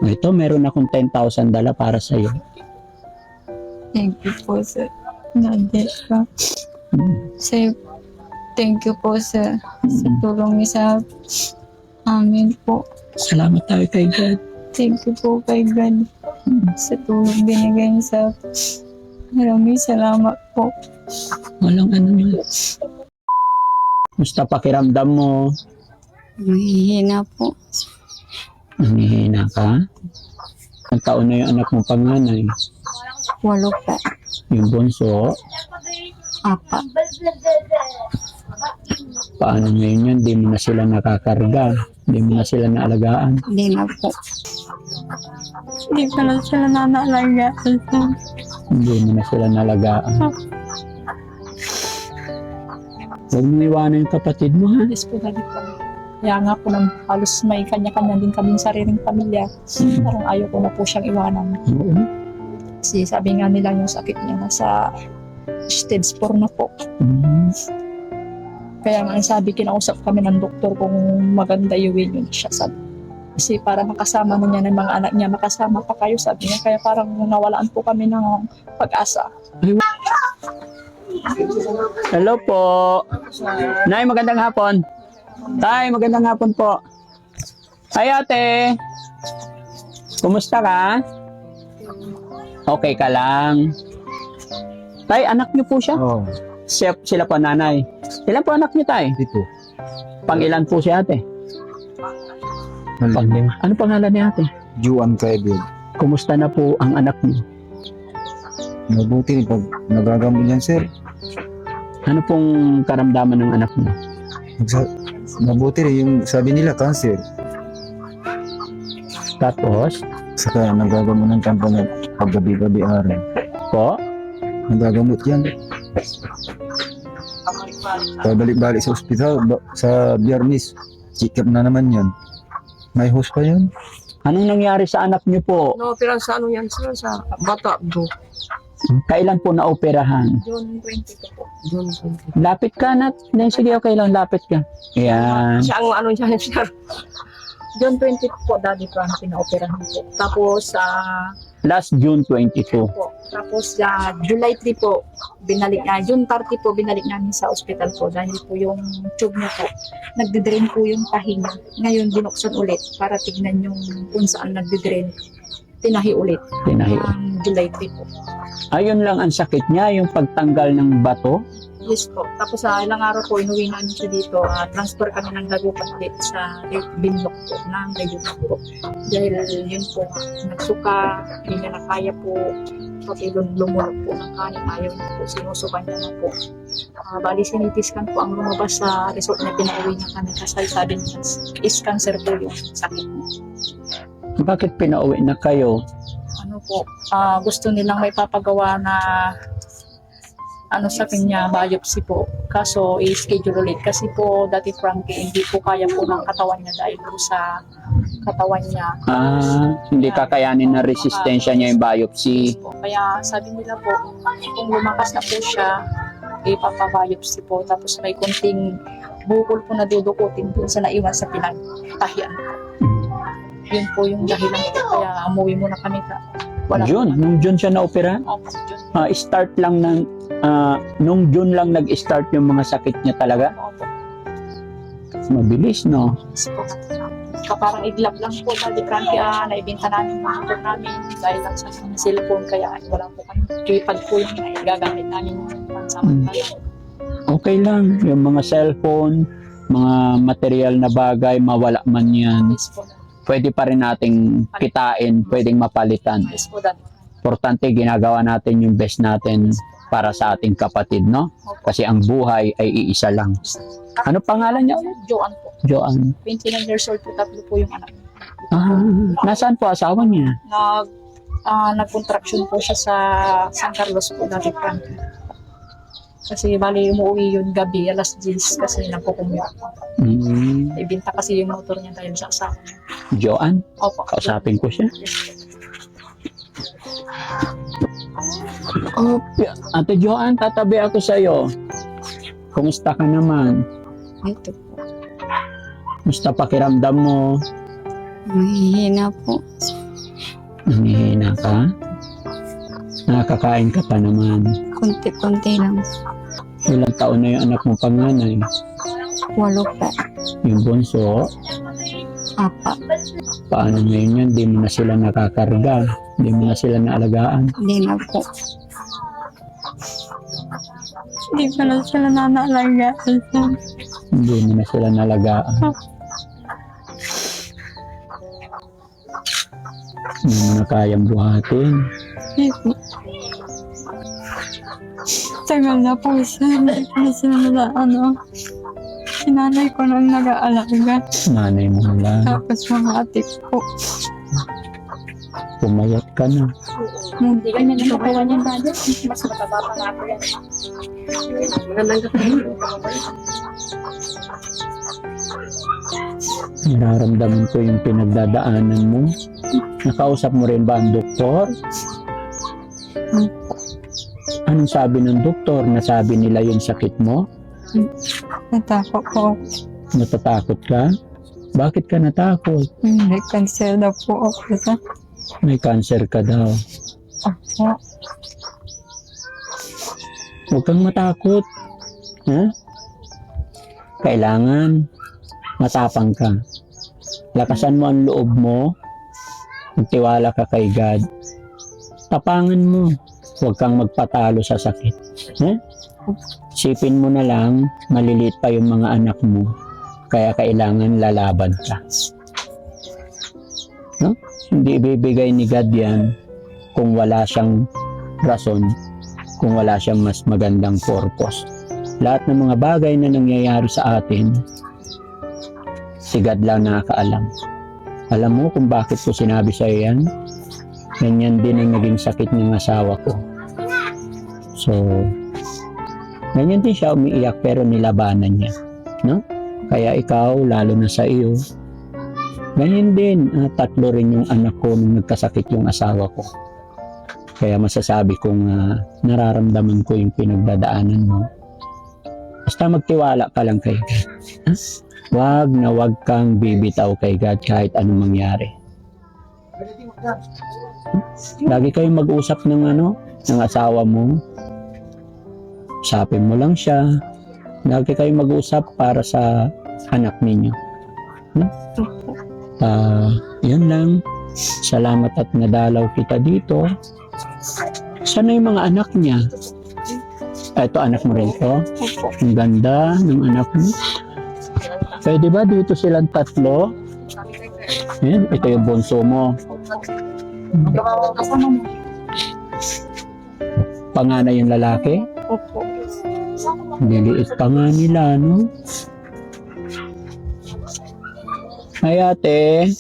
Ito, meron akong 10,000 dala para sa iyo. Thank you po, sir. Nandit ka. Sir, thank you po, sir. Sa tulong niyo sa amin po. Salamat tayo kay God. Thank you po kay God. Sa tulong binigay niyo sa... Maraming salamat po. Walang ano yun. Musta pakiramdam mo? Mahihina po. Nanghihina ka? Ang taon na yung anak mong panganay? 8 po. Yung bunso? 4. Paano ngayon yan? Di mo na sila nakakarga. Di mo na sila naalagaan. Hindi na po. Hindi ko na sila nanalagaan. Hindi mo na sila nalagaan. Huwag mo iwanan yung kapatid mo, ha? Yes po, Daddy Frankie. Kaya nga po nang halos may kanya-kanya din kaming sariling pamilya. Parang ayaw ko na po siyang iwanan. Oo. Kasi sabi nga nila yung sakit niya nasa stage 4 na po. Mm. Kaya nga ang sabi, kinausap kami ng doktor kung maganda iuwi yun siya. Sabi. Kasi para makasama na niya ng mga anak niya, makasama pa kayo, sabi niya. Kaya parang nawalaan po kami ng pag-asa. Hello po. Nay, magandang hapon. Tay, magandang hapon po. Hi ate. Kumusta ka? Okay ka lang. Tay, anak niyo po siya? Oo, Sila po nanay. Ilan po anak niyo, tay? dito. Pang-ilan po si ate? Pang-lima. Ano pangalan ni ate? Juan Kaibig. Kumusta na po ang anak niyo? Mabuti pag nagagamot yan, sir. Ano pong karamdaman ng anak niyo? Mabuti rin yung sabi nila, cancer. Tapos, Saka nagagamot ng kampo na paggabi-gabi araw. po, Nagagamot yan. Pabalik-balik sa ospital, sa Biyernes, check up na naman yan. May host pa yun. anong nangyari sa anak niyo po? No-opera sa ano yan sir, sa bata bro. Kailan po naoperahan? June 22 po. Doon. Lapit ka na. Sige, okay lang. Lapit ka. Ayan. Siya ang ano dyan sir. June 20 po, Daddy Frankie, pinaoperahan po. Tapos, Last June 22. po. Tapos, July 3 po, June 30 po, binalik namin sa ospital po dahil po yung tube niya po, nagde-drain po yung pahinga. Ngayon, binuksan ulit para tignan yung kung saan nagde-drain. Tinahi ulit. Tinahi. Ang July 3 po. Ayun lang ang sakit niya, yung pagtanggal ng bato. Yes po. Tapos ilang araw po, inuwi namin siya dito. Transfer kami ng Dagupan ulit sa Binlock po, ng Dagupan po. Dahil yun po, nagsuka, hindi niya na kaya po. Pati lumulog po ng kanin, ayaw niya po, sinusukan niya na po. Bali, sinitiskan po ang lumabas sa resort na pinauwi niya kami kasi sabi niya, is cancer po yung sakit niya. Bakit pinauwi na kayo? Ano po, gusto nilang may papagawa na ano sa kanya, biopsy po. Kaso, i-schedule ulit. Kasi po, Daddy Frankie, hindi po kaya po ng katawan niya dahil po sa katawan niya. Hindi kakayanin na resistensya niya yung biopsy. Kaya sabi nila po, kung lumakas na po siya, ipapabiopsy po. Tapos may kunting bukol po na dudukutin po sa naiwan sa pinagtahian. Yun po yung dahilan po. Kaya umuwi muna kami. Nung June siya na-opera? Opo, June. Start lang ng, nung June lang nag-start yung mga sakit niya talaga? Opo. Mabilis, no? Parang iglap lang po, Daddy Frankie, naibinta namin yung motor namin dahil lang sa cellphone, kaya wala po kami. Tripod po yung gagamit namin yung pansamantala. Okay lang. Yung mga cellphone, mga material na bagay, mawala man yan. Yes po, Pwede pa rin nating kitain, pwedeng mapalitan. yes po, Daddy. Importante, ginagawa natin yung best natin para sa ating kapatid, no? Kasi ang buhay ay iisa lang. Ano pangalan niya ulit? Joan po. Joan. 29 years old po, 3 po yung anak. Nasaan po asawa niya? Nag-contraction po siya sa San Carlos po, Daddy Frankie. Kasi bali umuwi yun gabi, alas 10 kasi nagkukumute. Ibinta kasi yung motor niya dahil sa asawa niya. Joan? Opo. Kausapin ko siya. Ate Joan, tatabi ako sa'yo. Kumusta ka naman? Ito po. Kumusta pakiramdam mo? Mahihina po. Nangihina ka? Nakakain ka pa naman. Kunti-kunti lang. Ilang taon na yung anak mo panganay? 8 pa. Yung bunso, 4. paano ngayon yan? Di mo na sila nakakarga. Di mo na sila naalagaan. Hindi na po. Hindi ko na sila nanalagaan. Hindi mo na sila nalagaan. Hindi mo na kayang buhatin. Tagal na po siya. Hindi ko na sila sinanay ko nang nag-aalaga. Nanay mo na lang. Tapos mga ate ko. Pumayat ka na. Hindi ka na nakuha niyan dati. Mas mataba pa nga ako yan. Magandang gabi. Nararamdaman ko yung pinagdadaanan mo. Nakausap mo rin ba ang doktor? Anong sabi ng doktor? Nasabi nila yung sakit mo? Natakot po. Natatakot ka? Bakit ka natakot? May cancer na po ako sa May cancer ka daw. ako. Huwag kang matakot. Ha? Kailangan matapang ka. Lakasan mo ang loob mo. Magtiwala ka kay God. Tapangan mo. Huwag kang magpatalo sa sakit. Ha? Sipin mo na lang, maliliit pa yung mga anak mo. Kaya kailangan lalaban ka. No? Hindi ibibigay ni God yan kung wala siyang rason, kung wala siyang mas magandang purpose. Lahat ng mga bagay na nangyayari sa atin, si God lang nakakaalam. Alam mo kung bakit ko sinabi sa'yo yan? Ganyan din ang naging sakit ng asawa ko. So, ganyan din siya umiiyak pero nilabanan niya. No? Kaya ikaw, lalo na sa iyo, ganyan din. 3 rin yung anak ko nung nagkasakit yung asawa ko. Kaya masasabi kong nararamdaman ko yung pinagdadaanan mo. Basta magtiwala ka lang kay God. Ha? Wag na wag kang bibitaw kay God kahit anong mangyari. Lagi kayong mag-usap ng ng asawa mo. Usapin mo lang siya. Lagi kayong mag-usap para sa anak ninyo. Yan lang. Salamat at nadalaw kita dito. Sana yung mga anak niya? Ito, anak mo rin to. Ang ganda ng anak mo. Pwede ba dito silang 3? Yan, ito yung bunso mo. Panganay yung lalaki? Opo. Liliit pa nga nila, no? Ay, ate.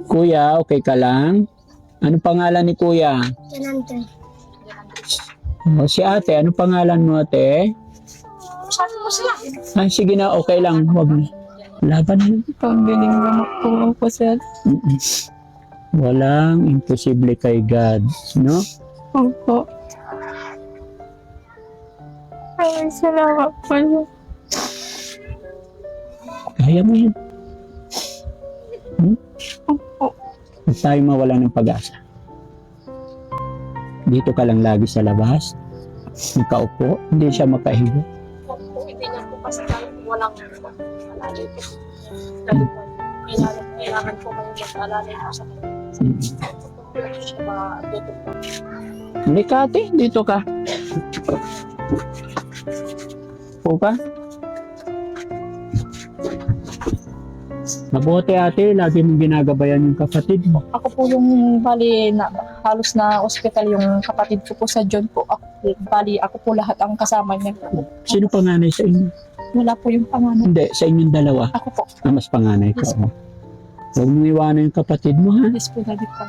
Kuya, okay ka lang? Ano pangalan ni kuya? O, si ate, ano pangalan mo, ate? Ay, sige na, okay lang. Huwag na. Laban na. Pagaling naman po ako sa Mm-mm. Walang imposible kay God, no? Opo. Ay, salamat po. Kaya mo yan. Opo. Huwag tayo mawala ng pag-asa. Dito ka lang lagi sa labas. Nakaupo, hindi siya makahiga. Hindi niya po kasi walang alalay po. Kailangan po kayo mag-alalay po sa kanya. Hindi siya matutupad. Hindi ka, ate. Dito ka. Po ka? Mabuti, ate. Lagi mong ginagabayan yung kapatid mo. Ako po yung bali na halos na ospital yung kapatid ko po sa John po. Bali ako po lahat ang kasama niya. Sino panganay sa inyo? Wala po yung pangalan. Hindi, sa inyong dalawa. Ako po. Mas panganay ka. Yes. Oh. Huwag mong iwanan yung kapatid mo, ha? Yes po, Daddy po.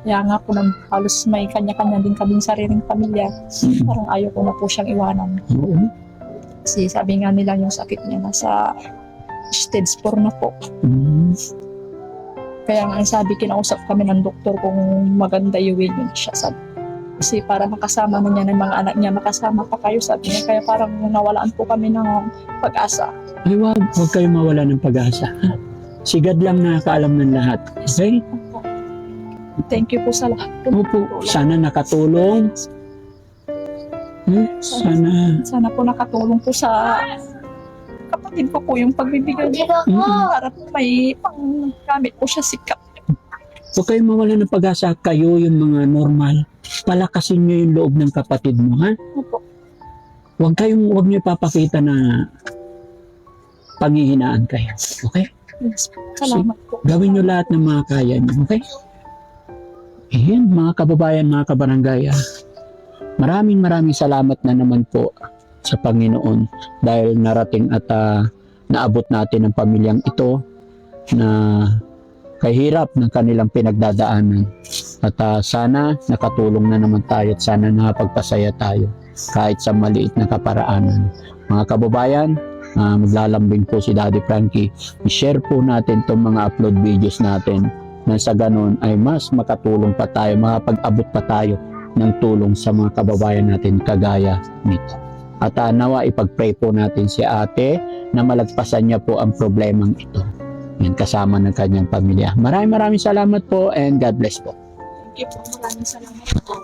Kaya nga po nang halos may kanya-kanya din kaming sariling pamilya. Mm. Parang ayaw ko na po siyang iwanan. Oo. Kasi sabi nga nila yung sakit niya nasa stage 4 na po. Mm. Kaya nga sabi, kinausap kami ng doktor kung maganda iuwi niyo siya. Sabi. Kasi para makasama na niya ng mga anak niya, makasama pa kayo, sabi niya. Kaya parang nawalaan po kami ng pag-asa. Ay, huwag kayong mawala ng pag-asa. Ha? Si God lang nakakaalam ng lahat. Okay? Thank you po sa lahat po. Opo, sana nakatulong. Sana. Sana po nakatulong po sa kapatid ko po yung pagbibigay niya. Para po may panggamit po siya sikap. Huwag kayong mawala ng pag-asa. Kayo yung mga normal. Palakasin nyo yung loob ng kapatid mo, ha? Opo. Huwag nyo ipapakita na panghihinaan kayo. Okay? Yes po. Salamat po. Gawin nyo lahat ng mga kaya nyo. Okay? Ayan, mga kababayan, mga kabarangay. Maraming salamat na naman po sa Panginoon dahil narating at naabot natin ang pamilyang ito na kahirap ng kanilang pinagdadaanan. At sana nakatulong na naman tayo at sana nakapagpasaya tayo kahit sa maliit na kaparaanan. Mga kababayan, maglalambing po si Daddy Frankie. I-share po natin itong mga upload videos natin na sa ganun ay mas makatulong pa tayo, makapag-abot pa tayo ng tulong sa mga kababayan natin kagaya nito. At nawa ipag-pray po natin si ate na malagpasan niya po ang problemang ito. Yan, kasama ng kanyang pamilya. Maraming salamat po and God bless po. Thank you po. Maraming salamat po.